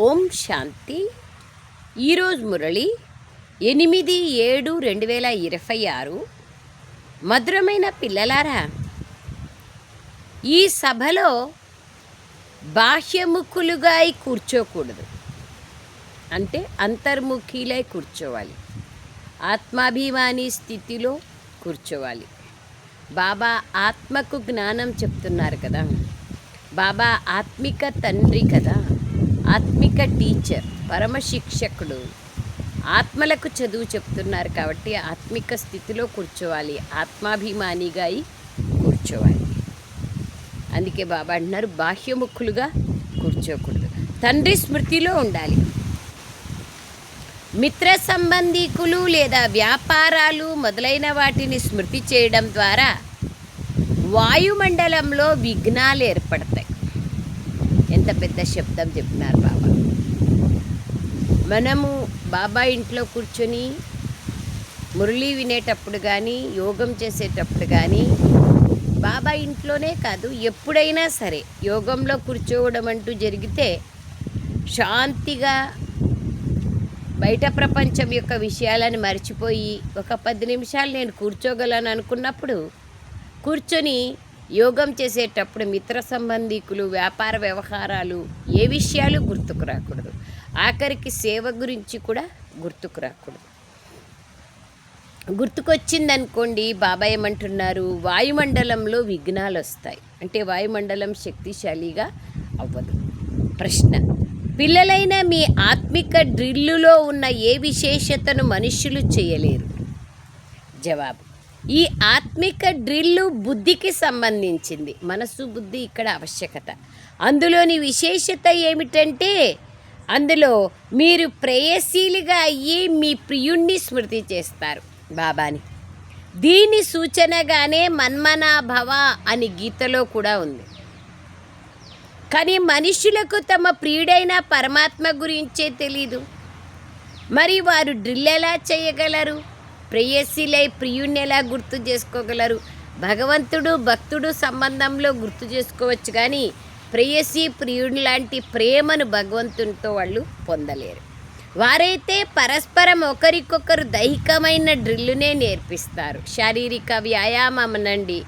ఓం శాంతి. ఈరోజు మురళి 8/7/2026. మధురమైన పిల్లలారా, ఈ సభలో బాహ్యముఖులుగా కూర్చోకూడదు, అంటే అంతర్ముఖిలై కూర్చోవాలి. ఆత్మాభిమాని స్థితిలో కూర్చోవాలి. బాబా ఆత్మకు జ్ఞానం చెప్తున్నారు కదా, బాబా ఆత్మిక తండ్రి కదా, ఆత్మిక టీచర్, పరమశిక్షకుడు, ఆత్మలకు చదువు చెప్తున్నారు కాబట్టి ఆత్మిక స్థితిలో కూర్చోవాలి, ఆత్మాభిమానిగా కూర్చోవాలి. అందుకే బాబా అంటున్నారు బాహ్యముఖులుగా కూర్చోకూడదు, తండ్రి స్మృతిలో ఉండాలి. మిత్ర సంబంధికులు లేదా వ్యాపారాలు మొదలైన వాటిని స్మృతి చేయడం ద్వారా వాయుమండలంలో విఘ్నాలు ఏర్పడతాయి. ఎంత పెద్ద శబ్దం చెప్పినారు బాబా. మనము బాబా ఇంట్లో కూర్చొని మురళి వినేటప్పుడు కానీ, యోగం చేసేటప్పుడు కానీ, బాబా ఇంట్లోనే కాదు ఎప్పుడైనా సరే యోగంలో కూర్చోవడం అంటూ జరిగితే శాంతిగా బయట ప్రపంచం యొక్క విషయాలను మర్చిపోయి ఒక 10 నిమిషాలు నేను కూర్చోగలను అనుకున్నప్పుడు కూర్చొని యోగం చేసేటప్పుడు మిత్ర సంబంధికులు, వ్యాపార వ్యవహారాలు, ఏ విషయాలు గుర్తుకు రాకూడదు. ఆఖరికి సేవ గురించి కూడా గుర్తుకు రాకూడదు. గుర్తుకొచ్చిందనుకోండి, బాబా ఏమంటున్నారు, వాయుమండలంలో విఘ్నాలు వస్తాయి. అంటే వాయుమండలం శక్తిశాలిగా అవ్వదు. ప్రశ్న: పిల్లలైన మీ ఆత్మిక డ్రిల్లులో ఉన్న ఏ విశేషతను మనుష్యులు చేయలేరు? జవాబు: ఈ ఆత్మిక డ్రిల్లు బుద్ధికి సంబంధించింది. మనసు బుద్ధి ఇక్కడ ఆవశ్యకత. అందులోని విశేషత ఏమిటంటే, అందులో మీరు ప్రేయశీలుగా అయ్యి మీ ప్రియుణ్ణి స్మృతి చేస్తారు, బాబాని. దీని సూచనగానే మన్మనాభవ అని గీతలో కూడా ఉంది. కానీ మనుషులకు తమ ప్రియుడైన పరమాత్మ గురించే తెలీదు. మరి వారు డ్రిల్ ఎలా చేయగలరు? ప్రేయశీలై ప్రియుణ్ణి ఎలా గుర్తు చేసుకోగలరు? భగవంతుడు భక్తుడు సంబంధంలో గుర్తు చేసుకోవచ్చు, కానీ ప్రేయసి ప్రియుడి లాంటి ప్రేమను భగవంతునితో వాళ్ళు పొందలేరు. వారైతే పరస్పరం ఒకరికొకరు దైహికమైన డ్రిల్లునే నేర్పిస్తారు. శారీరక వ్యాయామం అనండి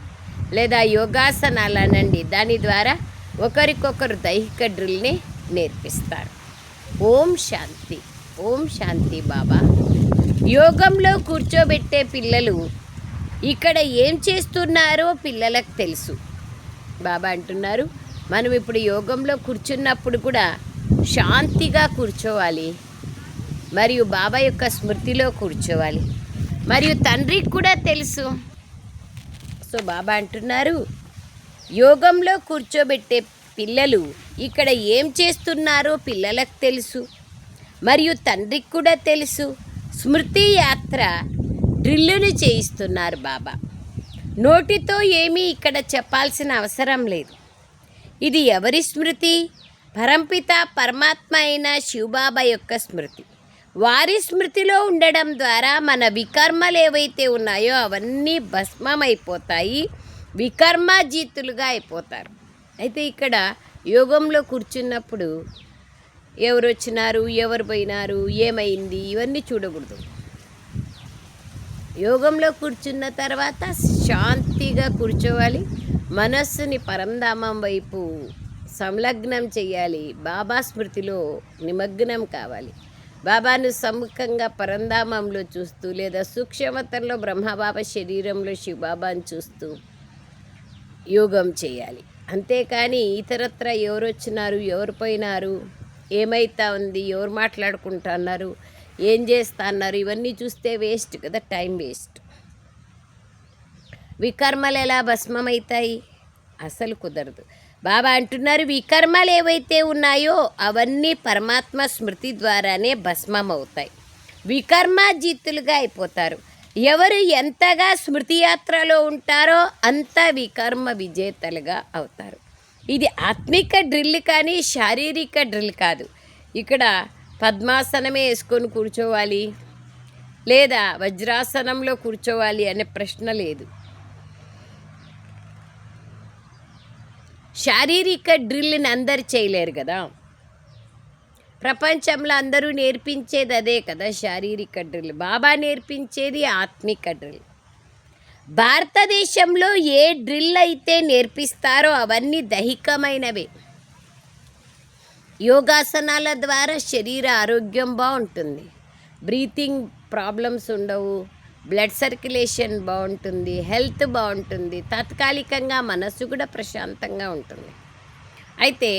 లేదా యోగాసనాలు అనండి, దాని ద్వారా ఒకరికొకరు దైహిక డ్రిల్నే నేర్పిస్తారు. ఓం శాంతి. ఓం శాంతి. బాబా యోగంలో కూర్చోబెట్టే పిల్లలు ఇక్కడ ఏం చేస్తున్నారో పిల్లలకు తెలుసు. బాబా అంటున్నారు, మనం ఇప్పుడు యోగంలో కూర్చున్నప్పుడు కూడా శాంతిగా కూర్చోవాలి, మరియు బాబా యొక్క స్మృతిలో కూర్చోవాలి, మరియు తండ్రికి కూడా తెలుసు. సో బాబా అంటున్నారు, యోగంలో కూర్చోబెట్టే పిల్లలు ఇక్కడ ఏం చేస్తున్నారో పిల్లలకు తెలుసు, మరియు తండ్రికి కూడా తెలుసు. స్మృతి యాత్ర డ్రిల్లును చేయిస్తున్నారు బాబా. నోటితో ఏమీ ఇక్కడ చెప్పాల్సిన అవసరం లేదు. ఇది ఎవరి స్మృతి? పరంపిత పరమాత్మ అయిన శివబాబా యొక్క స్మృతి. వారి స్మృతిలో ఉండడం ద్వారా మన వికర్మలు ఏవైతే ఉన్నాయో అవన్నీ భస్మమైపోతాయి, వికర్మాజీతులుగా అయిపోతారు. అయితే ఇక్కడ యోగంలో కూర్చున్నప్పుడు ఎవరు వచ్చినారు, ఎవరు పోయినారు, ఏమైంది, ఇవన్నీ చూడకూడదు. యోగంలో కూర్చున్న తర్వాత శాంతిగా కూర్చోవాలి, మనస్సుని పరంధామం వైపు సంలగ్నం చేయాలి, బాబా స్మృతిలో నిమగ్నం కావాలి. బాబాను సముఖంగా పరంధామంలో చూస్తూ లేదా సూక్ష్మతంలో బ్రహ్మబాబా శరీరంలో శివబాబాను చూస్తూ యోగం చేయాలి. అంతేకాని ఇతరత్ర ఎవరు వచ్చినారు, ఎవరు పోయినారు, ఏమైతా ఉంది, ఎవరు మాట్లాడుకుంటున్నారు, ఏం చేస్తా అన్నారు, ఇవన్నీ చూస్తే వేస్ట్ కదా, టైం వేస్ట్. వికర్మలు ఎలా భస్మమవుతాయి? అసలు కుదరదు. బాబా అంటున్నారు, వికర్మలు ఏవైతే ఉన్నాయో అవన్నీ పరమాత్మ స్మృతి ద్వారానే భస్మం అవుతాయి, వికర్మాజీతులుగా అయిపోతారు. ఎవరు ఎంతగా స్మృతి యాత్రలో ఉంటారో అంత వికర్మ విజేతలుగా అవుతారు. ఇది ఆత్మిక డ్రిల్ కానీ శారీరక డ్రిల్ కాదు. ఇక్కడ పద్మాసనమే వేసుకొని కూర్చోవాలి లేదా వజ్రాసనంలో కూర్చోవాలి అనే ప్రశ్న లేదు. శారీరక డ్రిల్ని అందరు చేయలేరు కదా. ప్రపంచంలో అందరూ నేర్పించేది అదే కదా, శారీరక డ్రిల్. బాబా నేర్పించేది ఆత్మిక డ్రిల్. భారతదేశంలో ఏ డ్రిల్ అయితే నేర్పిస్తారో అవన్నీ దైహికమైనవే. యోగాసనాల ద్వారా శరీర ఆరోగ్యం బాగుంటుంది, బ్రీతింగ్ ప్రాబ్లమ్స్ ఉండవు, బ్లడ్ సర్క్యులేషన్ బాగుంటుంది, హెల్త్ బాగుంటుంది, తాత్కాలికంగా మనసు కూడా ప్రశాంతంగా ఉంటుంది. అయితే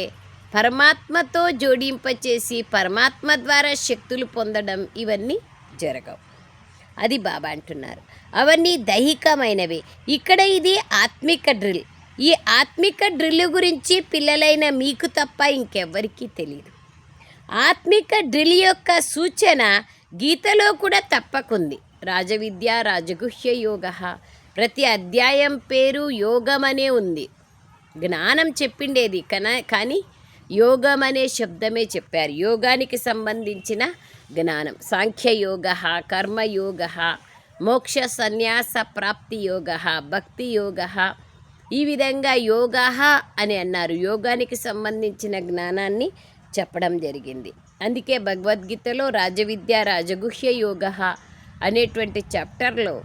పరమాత్మతో జోడింపచేసి పరమాత్మ ద్వారా శక్తులు పొందడం ఇవన్నీ జరగవు. అది బాబా అంటున్నారు. అవన్నీ దైహికమైనవి. ఇక్కడ ఇది ఆత్మిక డ్రిల్. ఈ ఆత్మిక డ్రిల్ గురించి పిల్లలైన మీకు తప్ప ఇంకెవ్వరికీ తెలియదు. ఆత్మిక డ్రిల్ యొక్క సూచన గీతలో కూడా తప్పకుంది. రాజవిద్య రాజగుహ్య యోగ. ప్రతి అధ్యాయం పేరు యోగమనే ఉంది. జ్ఞానం చెప్పిండేది కానీ యోగం అనే శబ్దమే చెప్పారు. యోగానికి సంబంధించిన జ్ఞానం. సాంఖ్యయోగ, కర్మయోగ, మోక్ష సన్యాస ప్రాప్తి యోగ, భక్తి యోగ, ఈ విధంగా యోగ అని అన్నారు. యోగానికి సంబంధించిన జ్ఞానాన్ని చెప్పడం జరిగింది. అందుకే భగవద్గీతలో రాజవిద్య రాజగుహ్య యోగ అనేటువంటి చాప్టర్లో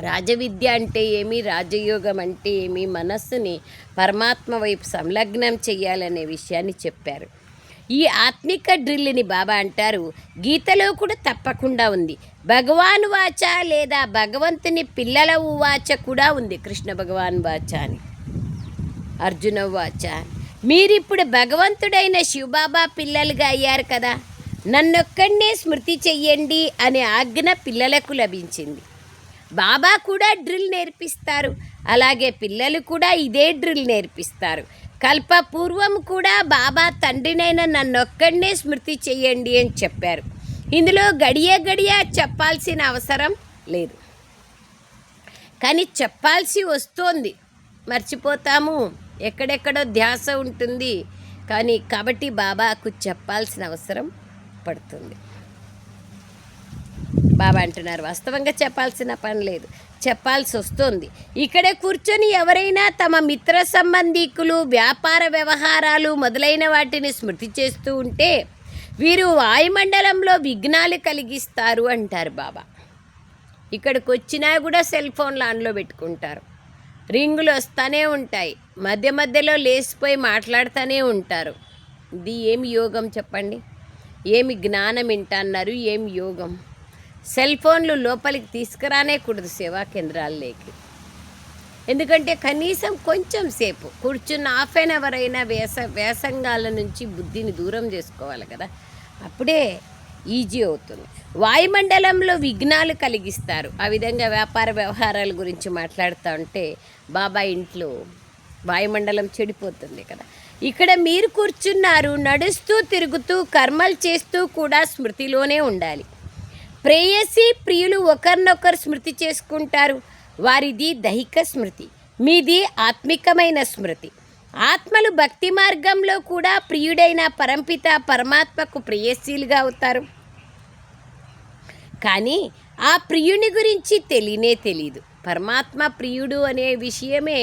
రాజవిద్య అంటే ఏమి, రాజయోగం అంటే ఏమి, మనస్సుని పరమాత్మ వైపు సంలగ్నం చేయాలనే విషయాన్ని చెప్పారు. ఈ ఆత్మిక డ్రిల్ని బాబా అంటారు గీతలో కూడా తప్పకుండా ఉంది. భగవాన్ వాచ లేదా భగవంతుని పిల్లల వాచ కూడా ఉంది. కృష్ణ భగవాన్ వాచ అని, అర్జున వాచ. మీరిప్పుడు భగవంతుడైన శివబాబా పిల్లలుగా అయ్యారు కదా, నన్నొక్కడినే స్మృతి చెయ్యండి అనే ఆజ్ఞ పిల్లలకు లభించింది. బాబా కూడా డ్రిల్ నేర్పిస్తారు, అలాగే పిల్లలు కూడా ఇదే డ్రిల్ నేర్పిస్తారు. కల్పపూర్వం కూడా బాబా తండ్రినైనా నన్నొక్కడినే స్మృతి చెయ్యండి అని చెప్పారు. ఇందులో గడియ చెప్పాల్సిన అవసరం లేదు, కానీ చెప్పాల్సి వస్తోంది. మర్చిపోతాము, ఎక్కడెక్కడో ధ్యాస ఉంటుంది, కాబట్టి బాబాకు చెప్పాల్సిన అవసరం పడుతుంది. బాబా అంటున్నారు వాస్తవంగా చెప్పాల్సిన పని లేదు, చెప్పాల్సి వస్తుంది. ఇక్కడే కూర్చొని ఎవరైనా తమ మిత్ర సంబంధీకులు, వ్యాపార వ్యవహారాలు మొదలైన వాటిని స్మృతి చేస్తూ ఉంటే వీరు వాయుమండలంలో విఘ్నాలు కలిగిస్తారు అంటారు బాబా. ఇక్కడికి వచ్చినా కూడా సెల్ ఫోన్లు ఆన్లో పెట్టుకుంటారు, రింగులు వస్తూనే ఉంటాయి, మధ్యలో లేచిపోయి మాట్లాడుతూనే ఉంటారు. ఇది ఏమి యోగం చెప్పండి? ఏమి జ్ఞానం వింటున్నారు? ఏమి యోగం? సెల్ ఫోన్లు లోపలికి తీసుకురానే కూడదు సేవా కేంద్రాల్లోకి. ఎందుకంటే కనీసం కొంచెం సేపు కూర్చున్న హాఫ్ అన్ అవర్ అయినా వ్యాసంగాల నుంచి బుద్ధిని దూరం చేసుకోవాలి కదా, అప్పుడే ఈజీ అవుతుంది. వాయుమండలంలో విఘ్నాలు కలిగిస్తారు. ఆ విధంగా వ్యాపార వ్యవహారాల గురించి మాట్లాడుతూ ఉంటే బాబా ఇంట్లో వాయుమండలం చెడిపోతుంది కదా. ఇక్కడ మీరు కూర్చున్నారు, నడుస్తూ తిరుగుతూ కర్మలు చేస్తూ కూడా స్మృతిలోనే ఉండాలి. ప్రేయసి ప్రియులు ఒకరినొకరు స్మృతి చేసుకుంటారు. వారిది దైహిక స్మృతి, మీది ఆత్మికమైన స్మృతి. ఆత్మలు భక్తి మార్గంలో కూడా ప్రియుడైన పరంపిత పరమాత్మకు ప్రేయసీలుగా అవుతారు. కానీ ఆ ప్రియుని గురించి తెలియదు. పరమాత్మ ప్రియుడు అనే విషయమే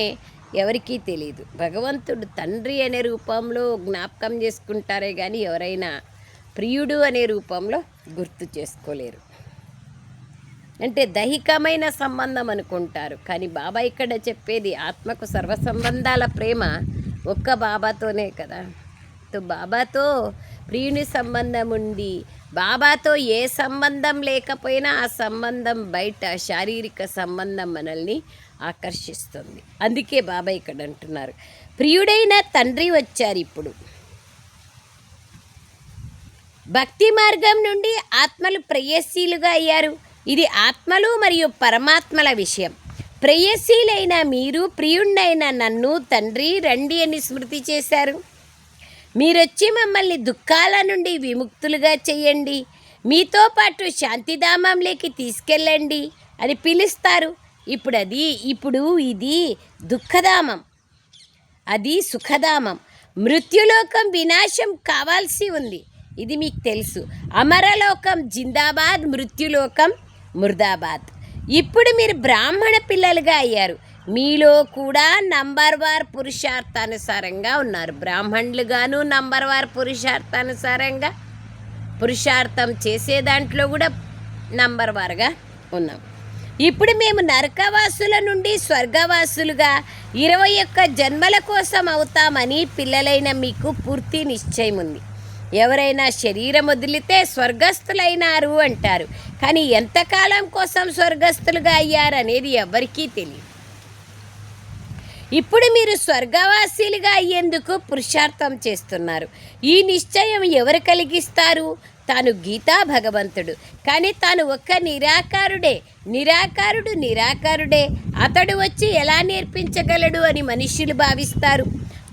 ఎవరికీ తెలియదు. భగవంతుడు తండ్రి అనే రూపంలో జ్ఞాపకం చేసుకుంటారే కానీ ఎవరైనా ప్రియుడు అనే రూపంలో గుర్తు చేసుకోలేరు. అంటే దైహికమైన సంబంధం అనుకుంటారు, కానీ బాబా ఇక్కడ చెప్పేది ఆత్మకు సర్వ సంబంధాల ప్రేమ ఒక్క బాబాతోనే కదా. బాబాతో ప్రియుని సంబంధం ఉంది. బాబాతో ఏ సంబంధం లేకపోయినా ఆ సంబంధం బయట శారీరక సంబంధం మనల్ని ఆకర్షిస్తుంది. అందుకే బాబా ఇక్కడ అంటున్నారు ప్రియుడైన తండ్రి వచ్చారు. ఇప్పుడు భక్తి మార్గం నుండి ఆత్మలు ప్రేయసీలుగా అయ్యారు. ఇది ఆత్మలు మరియు పరమాత్మల విషయం. ప్రేయసీలైన మీరు ప్రియుణ్ణైన నన్ను తండ్రి రండి అని స్మృతి చేశారు. మీరొచ్చి మమ్మల్ని దుఃఖాల నుండి విముక్తులుగా చేయండి, మీతో పాటు శాంతిధామంలోకి తీసుకెళ్ళండి అని పిలుస్తారు. ఇప్పుడు ఇది దుఃఖధామం, అది సుఖధామం. మృత్యులోకం వినాశం కావాల్సి ఉంది, ఇది మీకు తెలుసు. అమరలోకం జిందాబాద్, మృత్యులోకం ముర్దాబాద్. ఇప్పుడు మీరు బ్రాహ్మణ పిల్లలుగా అయ్యారు. మీలో కూడా నంబర్ వార్ పురుషార్థానుసారంగా ఉన్నారు. బ్రాహ్మణులుగాను నంబర్ వార్ పురుషార్థానుసారంగా పురుషార్థం చేసే దాంట్లో కూడా నంబర్ వార్గా ఉన్నాం. ఇప్పుడు మేము నరకవాసుల నుండి స్వర్గవాసులుగా 21 జన్మల కోసం అవుతామని పిల్లలైన మీకు పూర్తి నిశ్చయం ఉంది. ఎవరైనా శరీరం వదిలితే స్వర్గస్థులైనారు అంటారు, కానీ ఎంతకాలం కోసం స్వర్గస్థులుగా అయ్యారనేది ఎవరికీ తెలియదు. ఇప్పుడు మీరు స్వర్గవాసీలుగా అయ్యేందుకు పురుషార్థం చేస్తున్నారు. ఈ నిశ్చయం ఎవరు కలిగిస్తారు? తాను గీతా భగవంతుడు, కానీ తాను ఒక్క నిరాకారుడే. అతడు వచ్చి ఎలా నేర్పించగలడు అని మనుష్యులు భావిస్తారు.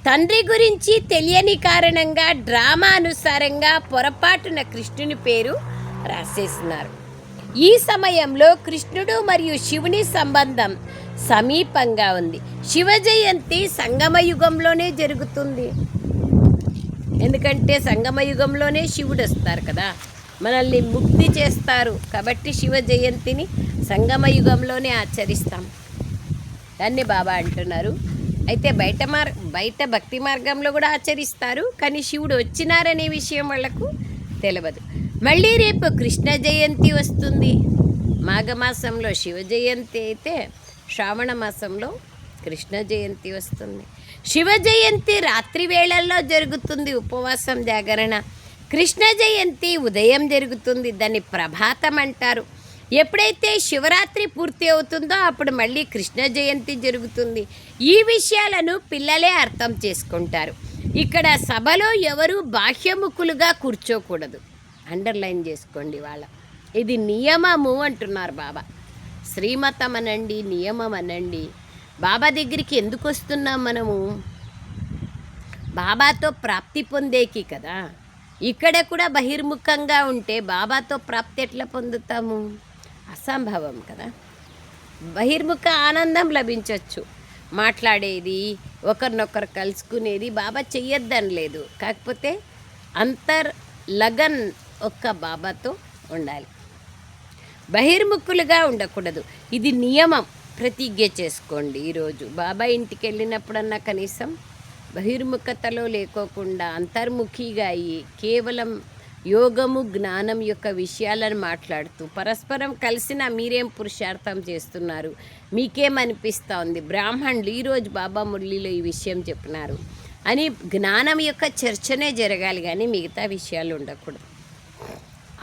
తండ్రి గురించి తెలియని కారణంగా డ్రామా అనుసారంగా పొరపాటున కృష్ణుని పేరు రాసేస్తున్నారు. ఈ సమయంలో కృష్ణుడు మరియు శివుని సంబంధం సమీపంగా ఉంది. శివ జయంతి సంగమయుగంలోనే జరుగుతుంది. ఎందుకంటే సంగమయుగంలోనే శివుడు వస్తారు కదా, మనల్ని ముక్తి చేస్తారు. కాబట్టి శివ జయంతిని సంగమయుగంలోనే ఆచరిస్తాం. దాన్ని బాబా అంటున్నారు. అయితే బయట భక్తి మార్గంలో కూడా ఆచరిస్తారు, కానీ శివుడు వచ్చినారనే విషయం వాళ్లకు తెలియదు. మళ్ళీ రేపు కృష్ణ జయంతి వస్తుంది. మాఘమాసంలో శివ జయంతి అయితే శ్రావణ మాసంలో కృష్ణ జయంతి వస్తుంది. శివ జయంతి రాత్రి వేళల్లో జరుగుతుంది, ఉపవాసం జాగరణ. కృష్ణ జయంతి ఉదయం జరుగుతుంది, దాన్ని ప్రభాతం అంటారు. ఎప్పుడైతే శివరాత్రి పూర్తి అవుతుందో అప్పుడు మళ్ళీ కృష్ణ జయంతి జరుగుతుంది. ఈ విషయాలను పిల్లలే అర్థం చేసుకుంటారు. ఇక్కడ సభలో ఎవరు బాహ్యముఖులుగా కూర్చోకూడదు. అండర్లైన్ చేసుకోండి ఇది నియమము అంటున్నారు బాబా. శ్రీమతం అనండి, నియమం అనండి. బాబా దగ్గరికి ఎందుకు వస్తున్నాం మనము? బాబాతో ప్రాప్తి పొందేకి కదా. ఇక్కడ కూడా బహిర్ముఖంగా ఉంటే బాబాతో ప్రాప్తి ఎట్లా పొందుతాము? అసంభవం కదా. బహిర్ముఖ ఆనందం లభించవచ్చు, మాట్లాడేది, ఒకరినొకరు కలుసుకునేది బాబా చెయ్యొద్దని లేదు. కాకపోతే లగన్ ఒక్క బాబాతో ఉండాలి, బహిర్ముఖులుగా ఉండకూడదు. ఇది నియమం. ప్రతిజ్ఞ చేసుకోండి. ఈరోజు బాబా ఇంటికి వెళ్ళినప్పుడన్నా కనీసం బహిర్ముఖతలో లేకోకుండా అంతర్ముఖిగా అయ్యి కేవలం యోగము జ్ఞానం యొక్క విషయాలను మాట్లాడుతూ పరస్పరం కలిసిన మీరేం పురుషార్థం చేస్తున్నారు, మీకేమనిపిస్తూ ఉంది? బ్రాహ్మణులు ఈరోజు బాబా మురళిలో ఈ విషయం చెప్పినారు అని జ్ఞానం యొక్క చర్చనే జరగాలి, కానీ మిగతా విషయాలు ఉండకూడదు.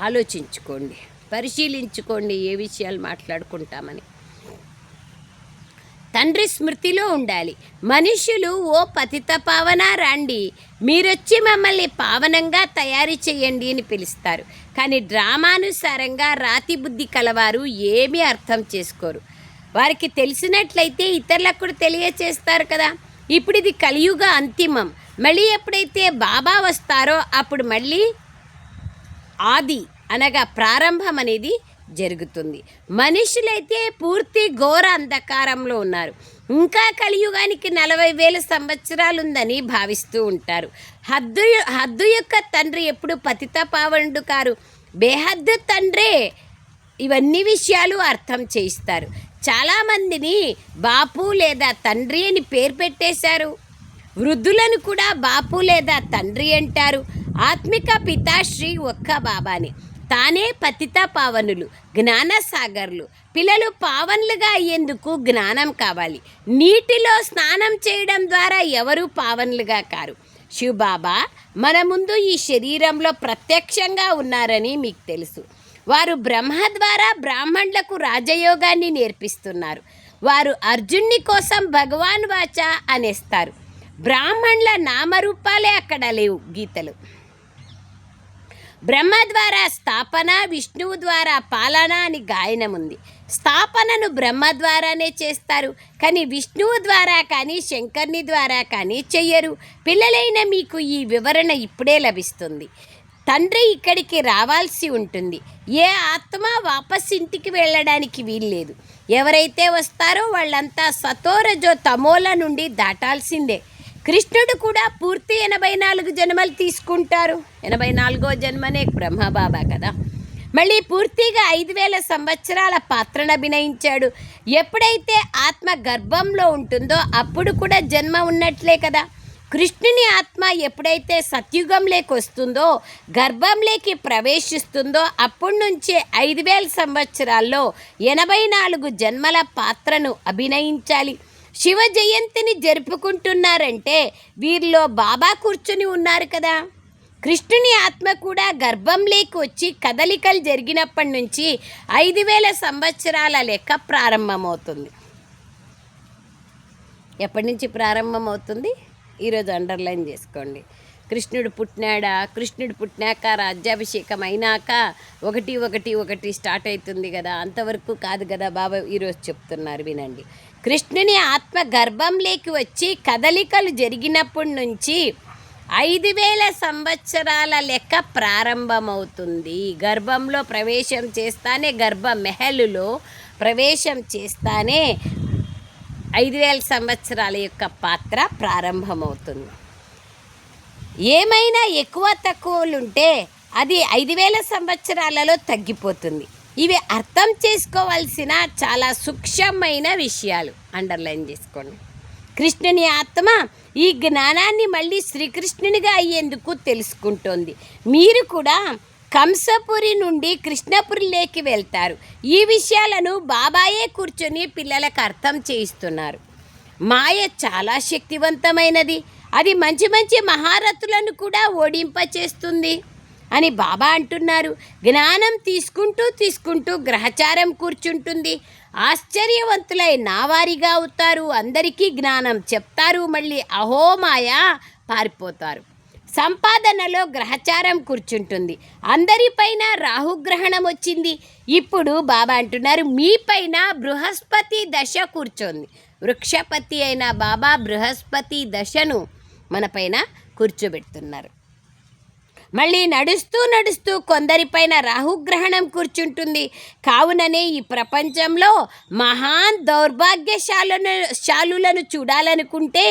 ఆలోచించుకోండి, పరిశీలించుకోండి ఏ విషయాలు మాట్లాడుకుంటామని. తండ్రి స్మృతిలో ఉండాలి. మనుషులు ఓ పతిత పావన రండి, మీరొచ్చి మమ్మల్ని పావనంగా తయారు చేయండి అని పిలుస్తారు. కానీ డ్రామానుసారంగా రాతి బుద్ధి కలవారు ఏమీ అర్థం చేసుకోరు. వారికి తెలిసినట్లయితే ఇతరులకు కూడా తెలియచేస్తారు కదా. ఇప్పుడు ఇది కలియుగ అంతిమం. మళ్ళీ ఎప్పుడైతే బాబా వస్తారో అప్పుడు మళ్ళీ ఆది అనగా ప్రారంభం అనేది జరుగుతుంది. మనుషులైతే పూర్తి ఘోర అంధకారంలో ఉన్నారు. ఇంకా కలియుగానికి 40,000 సంవత్సరాలు ఉందని భావిస్తూ ఉంటారు. హద్దు యొక్క తండ్రి ఎప్పుడు పతిత పావనుడు కారు, బేహద్దు తండ్రే ఇవన్నీ విషయాలు అర్థం చేయిస్తారు. చాలామందిని బాపు లేదా తండ్రి అని పేరు పెట్టేశారు. వృద్ధులను కూడా బాపు లేదా తండ్రి అంటారు. ఆత్మిక పితాశ్రీ ఒక్క బాబాని. తానే పతిత పావనులు, జ్ఞానసాగర్లు. పిల్లలు పావనులుగా అయ్యేందుకు జ్ఞానం కావాలి. నీటిలో స్నానం చేయడం ద్వారా ఎవరూ పావనులుగా కారు. శివబాబా మన ముందు ఈ శరీరంలో ప్రత్యక్షంగా ఉన్నారని మీకు తెలుసు. వారు బ్రహ్మ ద్వారా బ్రాహ్మణులకు రాజయోగాన్ని నేర్పిస్తున్నారు. వారు అర్జునుని కోసం భగవాన్ వాచ అనేస్తారు. బ్రాహ్మణుల నామరూపాలే అక్కడ లేవు గీతలు. బ్రహ్మ ద్వారా స్థాపన, విష్ణువు ద్వారా పాలన అని గాయనం ఉంది. స్థాపనను బ్రహ్మ ద్వారానే చేస్తారు, కానీ విష్ణువు ద్వారా కానీ శంకర్ని ద్వారా కానీ చెయ్యరు. పిల్లలైన మీకు ఈ వివరణ ఇప్పుడే లభిస్తుంది. తండ్రి ఇక్కడికి రావాల్సి ఉంటుంది. ఏ ఆత్మ వాపస్ ఇంటికి వెళ్ళడానికి వీల్లేదు. ఎవరైతే వస్తారో వాళ్ళంతా సతోరజో తమోల నుండి దాటాల్సిందే. కృష్ణుడు కూడా పూర్తి 84 జన్మలు తీసుకుంటారు. 84వ జన్మనే బ్రహ్మబాబా కదా. మళ్ళీ పూర్తిగా 5000 సంవత్సరాల పాత్రను అభినయించాడు. ఎప్పుడైతే ఆత్మ గర్భంలో ఉంటుందో అప్పుడు కూడా జన్మ ఉన్నట్లే కదా. కృష్ణుని ఆత్మ ఎప్పుడైతే సత్యుగంలోకి వస్తుందో, గర్భంలోకి ప్రవేశిస్తుందో అప్పటి నుంచే 5000 సంవత్సరాల్లో 84 జన్మల పాత్రను అభినయించాలి. శివ జయంతిని జరుపుకుంటున్నారంటే వీరిలో బాబా కూర్చొని ఉన్నారు కదా. కృష్ణుని ఆత్మ కూడా గర్భంలోకి వచ్చి కదలికలు జరిగినప్పటి నుంచి 5000 సంవత్సరాల లెక్క ప్రారంభమవుతుంది. ఎప్పటి నుంచి ప్రారంభమవుతుంది? ఈరోజు అండర్లైన్ చేసుకోండి. కృష్ణుడు పుట్టినాడా, కృష్ణుడు పుట్టినాక రాజ్యాభిషేకం అయినాక 111 స్టార్ట్ అవుతుంది కదా, అంతవరకు కాదు కదా బాబా ఈరోజు చెప్తున్నారు. వినండి. కృష్ణుని ఆత్మ గర్భంలోకి వచ్చి కదలికలు జరిగినప్పటి నుంచి 5000 సంవత్సరాల లెక్క ప్రారంభమవుతుంది. గర్భంలో ప్రవేశం చేస్తానే, గర్భ మెహలులో ప్రవేశం చేస్తానే 5000 సంవత్సరాల యొక్క పాత్ర ప్రారంభమవుతుంది. ఏమైనా ఎక్కువ తక్కువలుంటే అది 5000 సంవత్సరాలలో తగ్గిపోతుంది. ఇవి అర్థం చేసుకోవాల్సిన చాలా సూక్ష్మమైన విషయాలు. అండర్లైన్ చేసుకోండి. కృష్ణుని ఆత్మ ఈ జ్ఞానాన్ని మళ్ళీ శ్రీకృష్ణునిగా అయ్యేందుకు తెలుసుకుంటోంది. మీరు కూడా కంసపురి నుండి కృష్ణపురిలోకి వెళ్తారు. ఈ విషయాలను బాబాయే కూర్చొని పిల్లలకు అర్థం చేయిస్తున్నారు. మాయ చాలా శక్తివంతమైనది. అది మంచి మంచి మహారథులను కూడా ఓడింపచేస్తుంది అని బాబా అంటున్నారు. జ్ఞానం తీసుకుంటూ గ్రహచారం కూర్చుంటుంది. ఆశ్చర్యవంతులై నావారిగా అవుతారు. అందరికీ జ్ఞానం చెప్తారు. మళ్ళీ అహోమాయ పారిపోతారు. సంపాదనలో గ్రహచారం కూర్చుంటుంది. అందరిపైన రాహుగ్రహణం వచ్చింది. ఇప్పుడు బాబా అంటున్నారు మీపైన బృహస్పతి దశ కూర్చోంది. వృక్షపతి అయిన బాబా బృహస్పతి దశను మనపైన కూర్చోబెడుతున్నారు. మళ్ళీ నడుస్తూ కొందరిపైన రాహుగ్రహణం కూర్చుంటుంది. కావుననే ఈ ప్రపంచంలో మహాన్ దౌర్భాగ్యశాలులను చూడాలనుకుంటే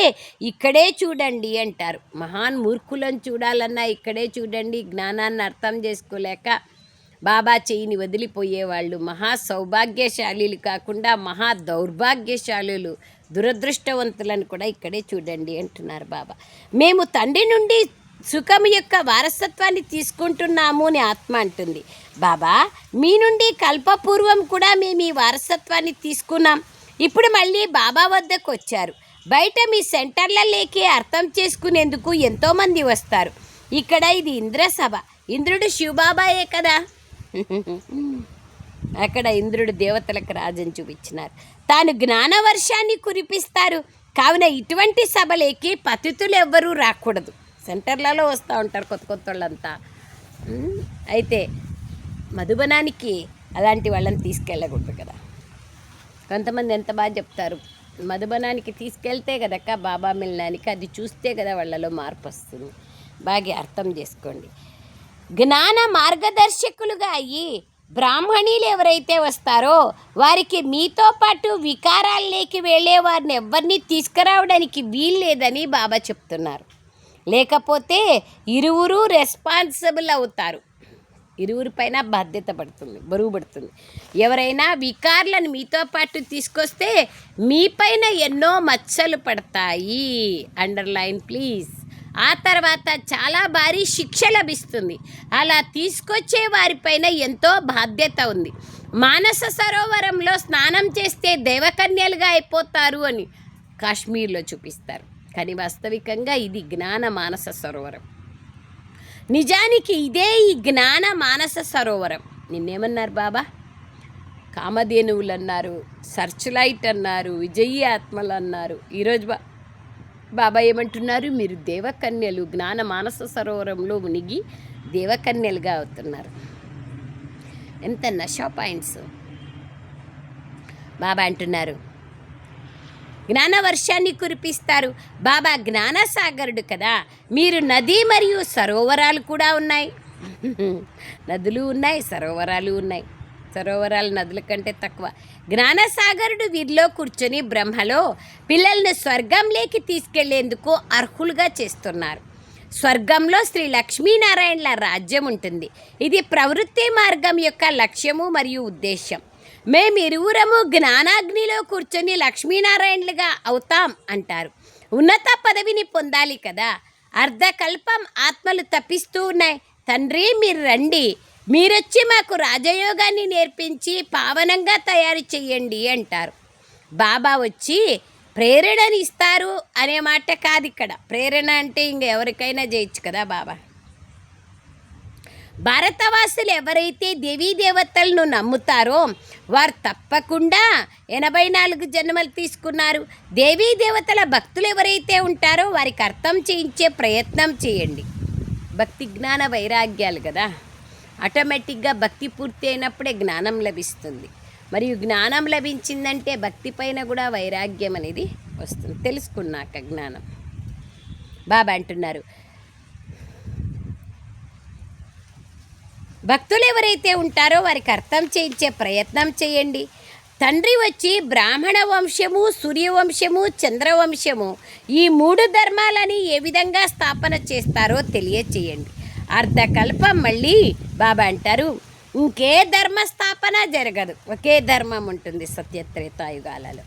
ఇక్కడే చూడండి అంటారు. మహాన్ మూర్ఖులను చూడాలన్నా ఇక్కడే చూడండి. జ్ఞానాన్ని అర్థం చేసుకోలేక బాబా చెయ్యిని వదిలిపోయేవాళ్ళు మహా సౌభాగ్యశాలీలు కాకుండా మహా దౌర్భాగ్యశాలులు, దురదృష్టవంతులను కూడా ఇక్కడే చూడండి అంటున్నారు బాబా. మేము తండ్రి నుండి సుఖం యొక్క వారసత్వాన్ని తీసుకుంటున్నాము అని ఆత్మ అంటుంది. బాబా మీ నుండి కల్పపూర్వం కూడా మేము ఈ వారసత్వాన్ని తీసుకున్నాం. ఇప్పుడు మళ్ళీ బాబా వద్దకు వచ్చారు. బయట మీ సెంటర్లలోకి అర్థం చేసుకునేందుకు ఎంతోమంది వస్తారు. ఇక్కడ ఇది ఇంద్రసభ. ఇంద్రుడు శివబాబాయే కదా. అక్కడ ఇంద్రుడు దేవతలకు రాజని చూపించినారు. తాను జ్ఞానవర్షాన్ని కురిపిస్తారు. కావున ఇటువంటి సభలేకి పతితులు ఎవ్వరూ రాకూడదు. సెంటర్లలో వస్తూ ఉంటారు కొత్త వాళ్ళంతా. అయితే మధుబనానికి అలాంటి వాళ్ళని తీసుకెళ్ళకూడదు కదా. కొంతమంది ఎంత బాగా చెప్తారు, మధుబనానికి తీసుకెళ్తే కదక్క బాబా మిల్లానికి, అది చూస్తే కదా వాళ్ళలో మార్పు వస్తుంది. బాగా అర్థం చేసుకోండి. జ్ఞాన మార్గదర్శకులుగా అయ్యి బ్రాహ్మణీలు ఎవరైతే వస్తారో వారికి మీతో పాటు వికారాల్లోకి వెళ్ళే వారిని ఎవరిని తీసుకురావడానికి వీల్లేదని బాబా చెప్తున్నారు. లేకపోతే ఇరువురు రెస్పాన్సిబుల్ అవుతారు. ఇరువురిపైన బాధ్యత పడుతుంది, బరువు పడుతుంది. ఎవరైనా వికార్లను మీతో పాటు తీసుకొస్తే మీపైన ఎన్నో మచ్చలు పడతాయి. Underline please. ఆ తర్వాత చాలా భారీ శిక్ష లభిస్తుంది. అలా తీసుకొచ్చే వారిపైన ఎంతో బాధ్యత ఉంది. మానస సరోవరంలో స్నానం చేస్తే దేవకన్యలుగా అయిపోతారు అని కాశ్మీర్లో చూపిస్తారు. కానీ వాస్తవికంగా ఇది జ్ఞాన మానస సరోవరం. నిజానికి ఇదే ఈ జ్ఞాన మానస సరోవరం. నిన్నేమన్నారు బాబా? కామధేనువులు అన్నారు, సర్చ్ లైట్ అన్నారు, విజయీ ఆత్మలు అన్నారు. ఈరోజు బాబా ఏమంటున్నారు? మీరు దేవకన్యలు, జ్ఞాన మానస సరోవరంలో మునిగి దేవకన్యలుగా అవుతున్నారు. ఎంత నషా పాయింట్స్. బాబా అంటున్నారు జ్ఞానవర్షాన్ని కురిపిస్తారు. బాబా జ్ఞానసాగరుడు కదా. మీరు నది మరియు సరోవరాలు కూడా ఉన్నాయి. నదులు ఉన్నాయి, సరోవరాలు ఉన్నాయి. సరోవరాలు నదుల కంటే తక్కువ. జ్ఞానసాగరుడు వీరిలో కూర్చొని బ్రహ్మలో పిల్లల్ని స్వర్గంలోకి తీసుకెళ్లేందుకు అర్హులుగా చేస్తున్నారు. స్వర్గంలో శ్రీ లక్ష్మీనారాయణల రాజ్యం ఉంటుంది. ఇది ప్రవృత్తి మార్గం యొక్క లక్ష్యము మరియు ఉద్దేశం. మేమిరువురము జ్ఞానాగ్నిలో కూర్చొని లక్ష్మీనారాయణలుగా అవుతాం అంటారు. ఉన్నత పదవిని పొందాలి కదా. అర్ధకల్పం ఆత్మలు తప్పిస్తూ ఉన్నాయి. తండ్రి మీరు రండి, మీరొచ్చి మాకు రాజయోగాన్ని నేర్పించి పావనంగా తయారు చెయ్యండి అంటారు. బాబా వచ్చి ప్రేరణని ఇస్తారు అనే మాట కాదు ఇక్కడ. ప్రేరణ అంటే ఇంక ఎవరికైనా చేయొచ్చు కదా బాబా. భారతవాసులు ఎవరైతే దేవీ దేవతలను నమ్ముతారో వారు తప్పకుండా 84 జన్మలు తీసుకున్నారు. దేవీ దేవతల భక్తులు ఎవరైతే ఉంటారో వారికి అర్థం చేయించే ప్రయత్నం చేయండి. భక్తి జ్ఞాన వైరాగ్యాలు కదా. ఆటోమేటిక్గా భక్తి పూర్తి అయినప్పుడే జ్ఞానం లభిస్తుంది. మరియు జ్ఞానం లభించిందంటే భక్తి పైన కూడా వైరాగ్యం అనేది వస్తుంది, తెలుసుకున్నాక జ్ఞానం. బాబా అంటున్నారు, భక్తులు ఎవరైతే ఉంటారో వారికి అర్థం చేయించే ప్రయత్నం చేయండి. తండ్రి వచ్చి బ్రాహ్మణ వంశము, సూర్యవంశము, చంద్రవంశము ఈ 3 ధర్మాలని ఏ విధంగా స్థాపన చేస్తారో తెలియచేయండి. అర్ధకల్పం మళ్ళీ బాబా అంటారు ఇంకే ధర్మ స్థాపన జరగదు, ఒకే ధర్మం ఉంటుంది సత్యత్రేతాయుగాలలో.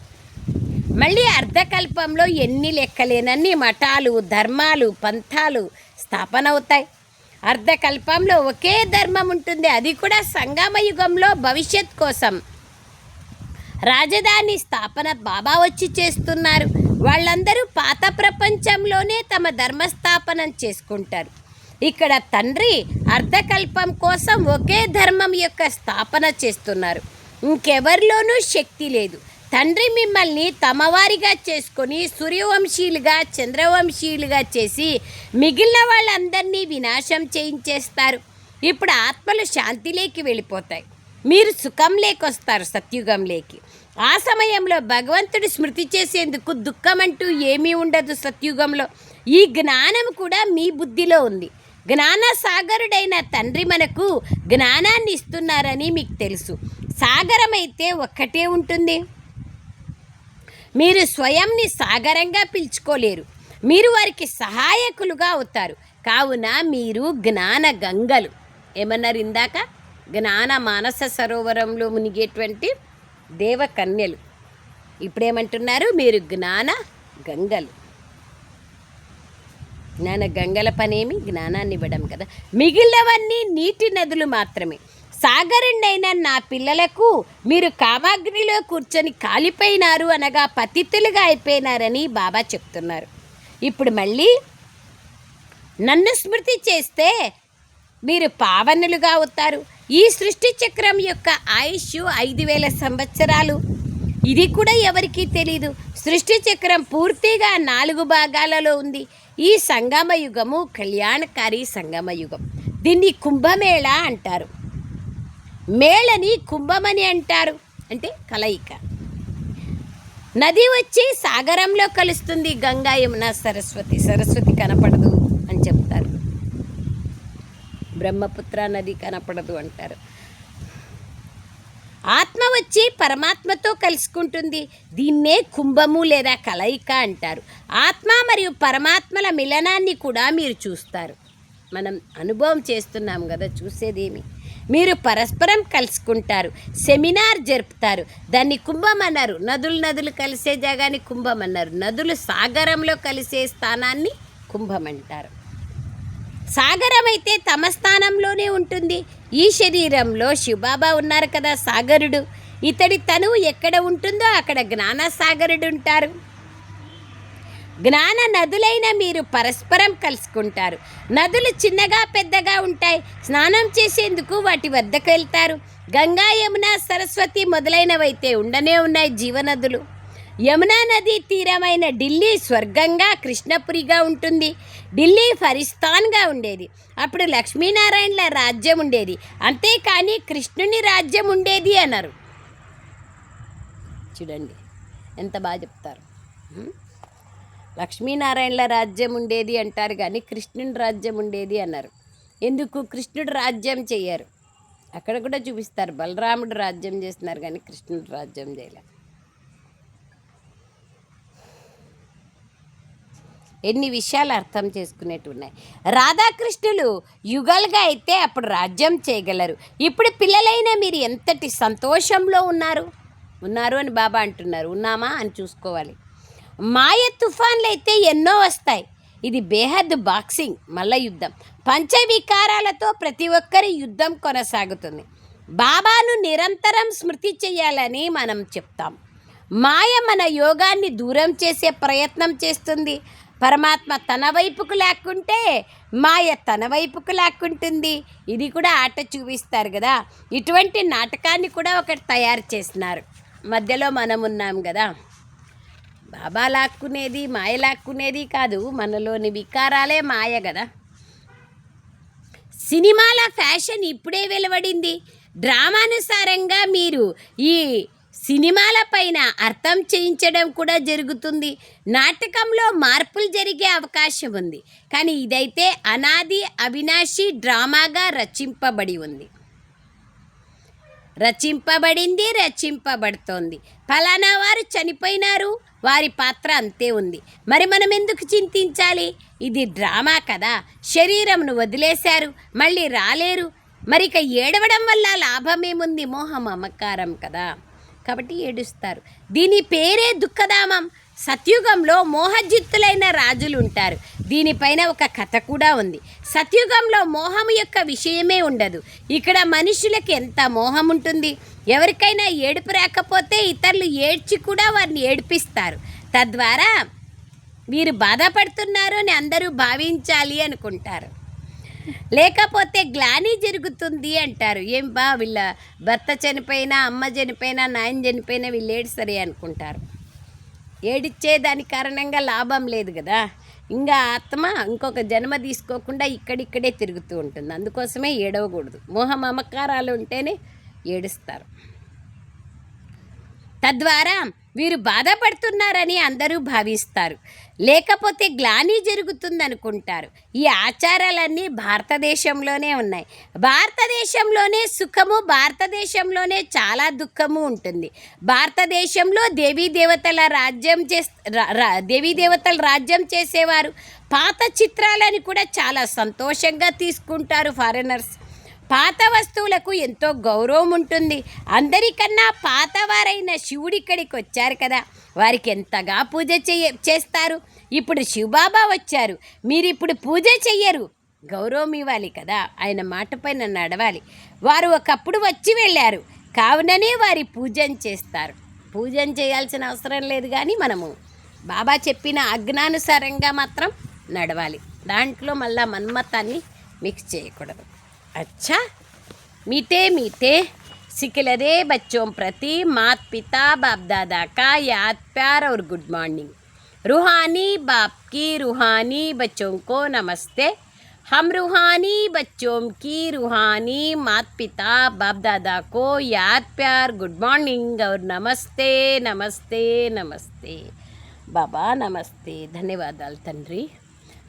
మళ్ళీ అర్ధకల్పంలో ఎన్ని లెక్కలేనన్ని మఠాలు, ధర్మాలు, పంథాలు స్థాపన అవుతాయి. అర్ధకల్పంలో ఒకే ధర్మం ఉంటుంది, అది కూడా సంగమ యుగంలో భవిష్యత్ కోసం. రాజధాని స్థాపన బాబా వచ్చి చేస్తున్నారు. వాళ్ళందరూ పాత ప్రపంచంలోనే తమ ధర్మస్థాపనం చేసుకుంటారు. ఇక్కడ తండ్రి అర్ధకల్పం కోసం ఒకే ధర్మం యొక్క స్థాపన చేస్తున్నారు. ఇంకెవరిలోనూ శక్తి లేదు. తండ్రి మిమ్మల్ని తమవారిగా చేసుకొని సూర్యవంశీయులుగా, చంద్రవంశీయులుగా చేసి మిగిలిన వాళ్ళందరినీ వినాశం చేయించేస్తారు. ఇప్పుడు ఆత్మలు శాంతిలోకి వెళ్ళిపోతాయి, మీరు సుఖంలోకి వస్తారు, సత్యుగంలోకి. ఆ సమయంలో భగవంతుడు స్మృతి చేసేందుకు దుఃఖం అంటూ ఏమీ ఉండదు సత్యుగంలో. ఈ జ్ఞానం కూడా మీ బుద్ధిలో ఉంది. జ్ఞాన సాగరుడైన తండ్రి మనకు జ్ఞానాన్ని ఇస్తున్నారని మీకు తెలుసు. సాగరం అయితే ఒక్కటే ఉంటుంది. మీరు స్వయంని సాగరంగా పిలుచుకోలేరు, మీరు వారికి సహాయకులుగా అవుతారు. కావున మీరు జ్ఞాన గంగలు. ఏమన్నారు ఇందాక? జ్ఞాన మానస సరోవరంలో మునిగేటువంటి దేవకన్యలు. ఇప్పుడేమంటున్నారు? మీరు జ్ఞాన గంగలు. జ్ఞాన గంగల పనేమి? జ్ఞానాన్ని ఇవ్వడం కదా. మిగిలినవన్నీ నీటి నదులు మాత్రమే. సాగరుణ్ణైన నా పిల్లలకు మీరు కామాగ్నిలో కూర్చొని కాలిపోయినారు అనగా పతితులుగా అయిపోయినారని బాబా చెప్తున్నారు. ఇప్పుడు మళ్ళీ నన్ను స్మృతి చేస్తే మీరు పావనులుగా అవుతారు. ఈ సృష్టి చక్రం యొక్క ఆయుష్ 5000 సంవత్సరాలు. ఇది కూడా ఎవరికీ తెలీదు. సృష్టి చక్రం పూర్తిగా 4 భాగాలలో ఉంది. ఈ సంగమ యుగము కళ్యాణకారి సంగమ యుగం. దీన్ని కుంభమేళ అంటారు. మేళని కుంభమని అంటారు, అంటే కలయిక. నది వచ్చి సాగరంలో కలుస్తుంది. గంగా, యమున, సరస్వతి. సరస్వతి కనపడదు అని చెప్తారు. బ్రహ్మపుత్ర నది కనపడదు అంటారు. ఆత్మ వచ్చి పరమాత్మతో కలుసుకుంటుంది. దీన్నే కుంభము లేదా కలయిక అంటారు. ఆత్మ మరియు పరమాత్మల మిలనాన్ని కూడా మీరు చూస్తారు. మనం అనుభవం చేస్తున్నాం కదా, చూసేదేమి. మీరు పరస్పరం కలుసుకుంటారు, సెమినార్ జరుపుతారు. దాన్ని కుంభం అన్నారు. నదులు కలిసే జాగాన్ని కుంభం అన్నారు. నదులు సాగరంలో కలిసే స్థానాన్ని కుంభం అంటారు. సాగరం అయితే తమ స్థానంలోనే ఉంటుంది. ఈ శరీరంలో శివబాబా ఉన్నారు కదా, సాగరుడు. ఇతడి తనువు ఎక్కడ ఉంటుందో అక్కడ జ్ఞాన సాగరుడు ఉంటారు. జ్ఞాన నదులైన మీరు పరస్పరం కలుసుకుంటారు. నదులు చిన్నగా పెద్దగా ఉంటాయి. స్నానం చేసేందుకు వాటి వద్దకు వెళ్తారు. గంగా, యమున, సరస్వతి మొదలైనవైతే ఉండనే ఉన్నాయి జీవనదులు. యమునా నది తీరమైన ఢిల్లీ స్వర్గంగా, కృష్ణపురిగా ఉంటుంది. ఢిల్లీ ఫరిస్తాన్గా ఉండేది. అప్పుడు లక్ష్మీనారాయణల రాజ్యం ఉండేది. అంతేకాని కృష్ణుని రాజ్యం ఉండేది అన్నారు. చూడండి ఎంత బాగా చెప్తారు. లక్ష్మీనారాయణల రాజ్యం ఉండేది అంటారు, కానీ కృష్ణుని రాజ్యం ఉండేది అన్నారు. ఎందుకు? కృష్ణుడు రాజ్యం చేయరు. అక్కడ కూడా చూపిస్తారు, బలరాముడు రాజ్యం చేస్తున్నారు కానీ కృష్ణుడు రాజ్యం చేయలే. ఎన్ని విషయాలు అర్థం చేసుకునేట్టు ఉన్నాయి. రాధాకృష్ణులు యుగాలుగా అయితే అప్పుడు రాజ్యం చేయగలరు. ఇప్పుడు పిల్లలైన మీరు ఎంతటి సంతోషంలో ఉన్నారు అని బాబా అంటున్నారు. ఉన్నామా అని చూసుకోవాలి. మాయ తుఫాన్లు అయితే ఎన్నో వస్తాయి. ఇది బేహద్ బాక్సింగ్, మల్ల యుద్ధం. పంచవికారాలతో ప్రతి ఒక్కరి యుద్ధం కొనసాగుతుంది. బాబాను నిరంతరం స్మృతి చేయాలని మనం చెప్తాం. మాయ మన యోగాన్ని దూరం చేసే ప్రయత్నం చేస్తుంది. పరమాత్మ తన వైపుకు లాక్కుంటే మాయ తన వైపుకు లాక్కుంటుంది. ఇది కూడా ఆట చూపిస్తారు కదా. ఇటువంటి నాటకాన్ని కూడా ఒకటి తయారు చేస్తున్నారు. మధ్యలో మనం ఉన్నాం కదా. బాబా లాక్కునేది మాయ లాక్కునేది కాదు, మనలోని వికారాలే మాయ కదా. సినిమాల ఫ్యాషన్ ఇప్పుడే వెలువడింది. డ్రామానుసారంగా మీరు ఈ సినిమాల పైన అర్థం చేయించడం కూడా జరుగుతుంది. నాటకంలో మార్పులు జరిగే అవకాశం ఉంది. కానీ ఇదైతే అనాది అవినాశి డ్రామాగా రచింపబడుతోంది. ఫలానా వారు చనిపోయినారు, వారి పాత్ర అంతే ఉంది. మరి మనం ఎందుకు చింతించాలి? ఇది డ్రామా కదా. శరీరంను వదిలేశారు, మళ్ళీ రాలేరు. మరి ఇక ఏడవడం వల్ల లాభమేముంది? మోహం మమకారం కదా. కాబట్టి ఏడుస్తారు. దీని పేరే దుఃఖధామం. సత్యుగంలో మోహజిత్తులైన రాజులు ఉంటారు. దీనిపైన ఒక కథ కూడా ఉంది. సత్యుగంలో మోహం యొక్క విషయమే ఉండదు. ఇక్కడ మనుషులకు ఎంత మోహం ఉంటుంది. ఎవరికైనా ఏడుపు రాకపోతే ఇతరులు ఏడ్చి కూడా వారిని ఏడిపిస్తారు. తద్వారా వీరు బాధపడుతున్నారు అని అందరూ భావించాలి అనుకుంటారు. లేకపోతే గ్లాని జరుగుతుంది అంటారు. ఏం బా వీళ్ళ భర్త చనిపోయినా, అమ్మ చనిపోయినా, నాయన చనిపోయినా వీళ్ళు ఏడుసరి అనుకుంటారు. ఏడిచ్చే దాని కారణంగా లాభం లేదు కదా. ఇంకా ఆత్మ ఇంకొక జన్మ తీసుకోకుండా ఇక్కడిక్కడే తిరుగుతూ ఉంటుంది. అందుకోసమే ఏడవకూడదు. మోహ మమకారాలు ఉంటేనే ఏడుస్తారు. తద్వారా వీరు బాధపడుతున్నారని అందరూ భావిస్తారు. లేకపోతే గ్లాని జరుగుతుందనుకుంటారు. ఈ ఆచారాలన్నీ భారతదేశంలోనే ఉన్నాయి. భారతదేశంలోనే సుఖము, భారతదేశంలోనే చాలా దుఃఖము ఉంటుంది. భారతదేశంలో దేవీదేవతల రాజ్యం చేసేవారు. పాత చిత్రాలని కూడా చాలా సంతోషంగా తీసుకుంటారు ఫారినర్స్. పాత వస్తువులకు ఎంతో గౌరవం ఉంటుంది. అందరికన్నా పాతవారైన శివుడి ఇక్కడికి వచ్చారు కదా, వారికి ఎంతగా పూజ చేస్తారు. ఇప్పుడు శివబాబా వచ్చారు, మీరు ఇప్పుడు పూజ చెయ్యరు, గౌరవం ఇవ్వాలి కదా. ఆయన మాట పైన నడవాలి. వారు ఒకప్పుడు వచ్చి వెళ్ళారు, కావుననే వారి పూజన చేస్తారు. పూజన చేయాల్సిన అవసరం లేదు. కానీ మనము బాబా చెప్పిన ఆజ్ఞానుసారంగా మాత్రం నడవాలి. దాంట్లో మళ్ళా మన్మతాన్ని మిక్స్ చేయకూడదు. अच्छा मीठे सिखलरे बच्चों प्रति मात पिता बाप दादा का याद प्यार और गुड मॉर्निंग। रूहानी बाप की रूहानी बच्चों को नमस्ते। हम रूहानी बच्चों की रूहानी मात पिता बाप दादा को याद प्यार गुड मॉर्निंग और नमस्ते नमस्ते नमस्ते। बाबा नमस्ते. ధన్యవాదాలు తండ్రి,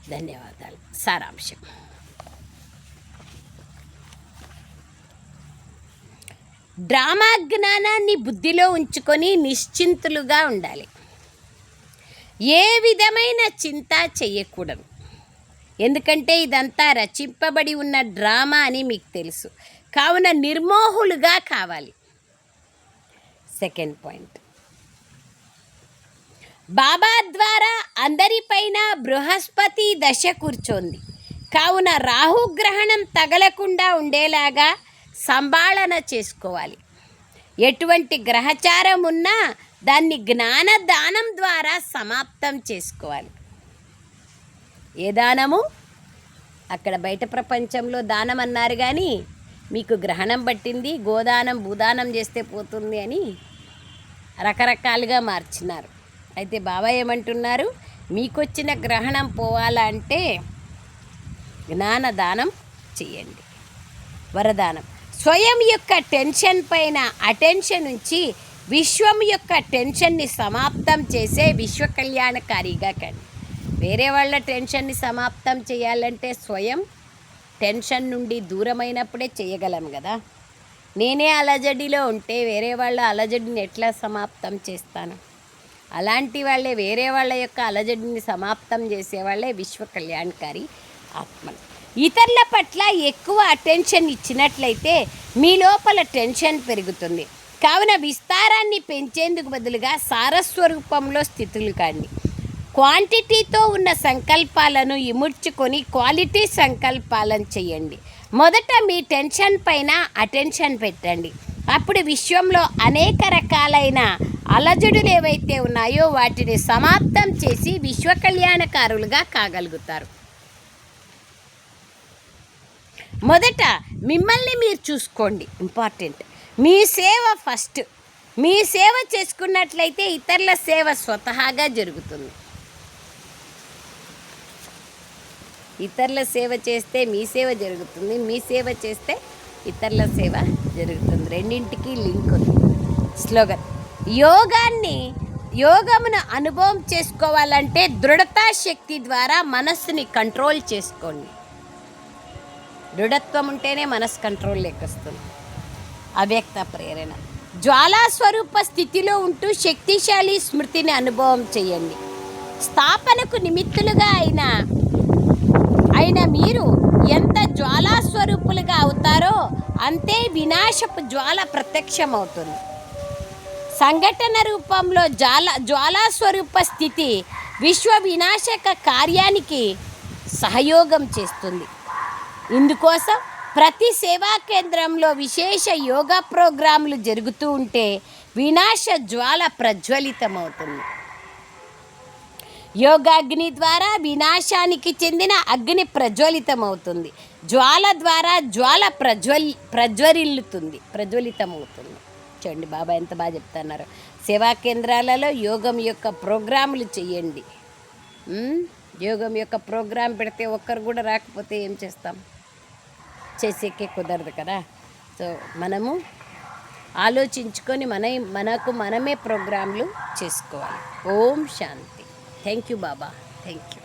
ధన్యవాదాలు. సారాంశం: డ్రామా జ్ఞానాన్ని బుద్ధిలో ఉంచుకొని నిశ్చింతులుగా ఉండాలి. ఏ విధమైన చింత చెయ్యకూడదు. ఎందుకంటే ఇదంతా రచింపబడి ఉన్న డ్రామా అని మీకు తెలుసు. కావున నిర్మోహులుగా కావాలి. సెకండ్ పాయింట్, బాబా ద్వారా అందరిపైన బృహస్పతి దశ కూర్చోంది. కావున రాహుగ్రహణం తగలకుండా ఉండేలాగా సంభాళన చేసుకోవాలి. ఎటువంటి గ్రహచారం ఉన్నా దాన్ని జ్ఞానదానం ద్వారా సమాప్తం చేసుకోవాలి. ఏ దానము? అక్కడ బయట ప్రపంచంలో దానం అన్నారు, కానీ మీకు గ్రహణం పట్టింది, గోదానం భూదానం చేస్తే పోతుంది అని రకరకాలుగా మార్చినారు. అయితే బాబా ఏమంటున్నారు? మీకొచ్చిన గ్రహణం పోవాలంటే జ్ఞానదానం చేయండి. వరదానం: స్వయం యొక్క టెన్షన్ పైన అటెన్షన్ ఉంచి విశ్వం యొక్క టెన్షన్ని సమాప్తం చేసే విశ్వ కళ్యాణకారిగా కండి. వేరే వాళ్ళ టెన్షన్ని సమాప్తం చేయాలంటే స్వయం టెన్షన్ నుండి దూరమైనప్పుడే చేయగలం కదా. నేనే అలజడిలో ఉంటే వేరే వాళ్ళ అలజడిని ఎట్లా సమాప్తం చేస్తాను? అలాంటి వాళ్ళే, వేరే వాళ్ళ యొక్క అలజడిని సమాప్తం చేసేవాళ్ళే విశ్వ కళ్యాణకారి ఆత్మలు. ఇతరుల పట్ల ఎక్కువ అటెన్షన్ ఇచ్చినట్లయితే మీ లోపల టెన్షన్ పెరుగుతుంది. కావున విస్తారాన్ని పెంచేందుకు బదులుగా సారస్వరూపంలో స్థితులు కాండి. క్వాంటిటీతో ఉన్న సంకల్పాలను ఇముడ్చుకొని క్వాలిటీ సంకల్పాలను చేయండి. మొదట మీ టెన్షన్ పైన అటెన్షన్ పెట్టండి. అప్పుడు విశ్వంలో అనేక రకాలైన అలజడులు ఏవైతే ఉన్నాయో వాటిని సమాప్తం చేసి విశ్వ కళ్యాణకారులుగా కాగలుగుతారు. మొదట మిమ్మల్ని మీరు చూసుకోండి, ఇంపార్టెంట్. మీ సేవ ఫస్ట్. మీ సేవ చేసుకున్నట్లయితే ఇతరుల సేవ స్వతహాగా జరుగుతుంది. ఇతరుల సేవ చేస్తే మీ సేవ జరుగుతుంది, మీ సేవ చేస్తే ఇతరుల సేవ జరుగుతుంది. రెండింటికి లింక్ ఉంది. స్లోగన్: యోగమును అనుభవం చేసుకోవాలంటే దృఢతా శక్తి ద్వారా మనస్సుని కంట్రోల్ చేసుకోండి. దృఢత్వం ఉంటేనే మనసు కంట్రోల్ లేకొస్తుంది. అవ్యక్త ప్రేరణ: జ్వాలాస్వరూప స్థితిలో ఉంటూ శక్తిశాలి స్మృతిని అనుభవం చేయండి. స్థాపనకు నిమిత్తులుగా అయిన మీరు ఎంత జ్వాలాస్వరూపులుగా అవుతారో అంతే వినాశపు జ్వాల ప్రత్యక్షమవుతుంది. సంఘటన రూపంలో జ్వాలాస్వరూప స్థితి విశ్వ వినాశక కార్యానికి సహయోగం చేస్తుంది. ఇందుకోసం ప్రతి సేవా కేంద్రంలో విశేష యోగా ప్రోగ్రాంలు జరుగుతూ ఉంటే వినాశ జ్వాల ప్రజ్వలితమవుతుంది. యోగాగ్ని ద్వారా వినాశానికి చెందిన అగ్ని ప్రజ్వలితమవుతుంది. జ్వాల ద్వారా జ్వాల ప్రజ్వలితమవుతుంది. చూడండి బాబా ఎంత బాగా చెప్తున్నారు. సేవా కేంద్రాలలో యోగం యొక్క ప్రోగ్రాములు చేయండి. యోగం యొక్క ప్రోగ్రాం పెడితే ఒక్కరు కూడా రాకపోతే ఏం చేస్తాం? చేసేకే కుదరదు కదా. సో మనము ఆలోచించుకొని మనకు మనమే ప్రోగ్రాంలు చేసుకోవాలి. ఓం శాంతి. Thank you Baba, thank you.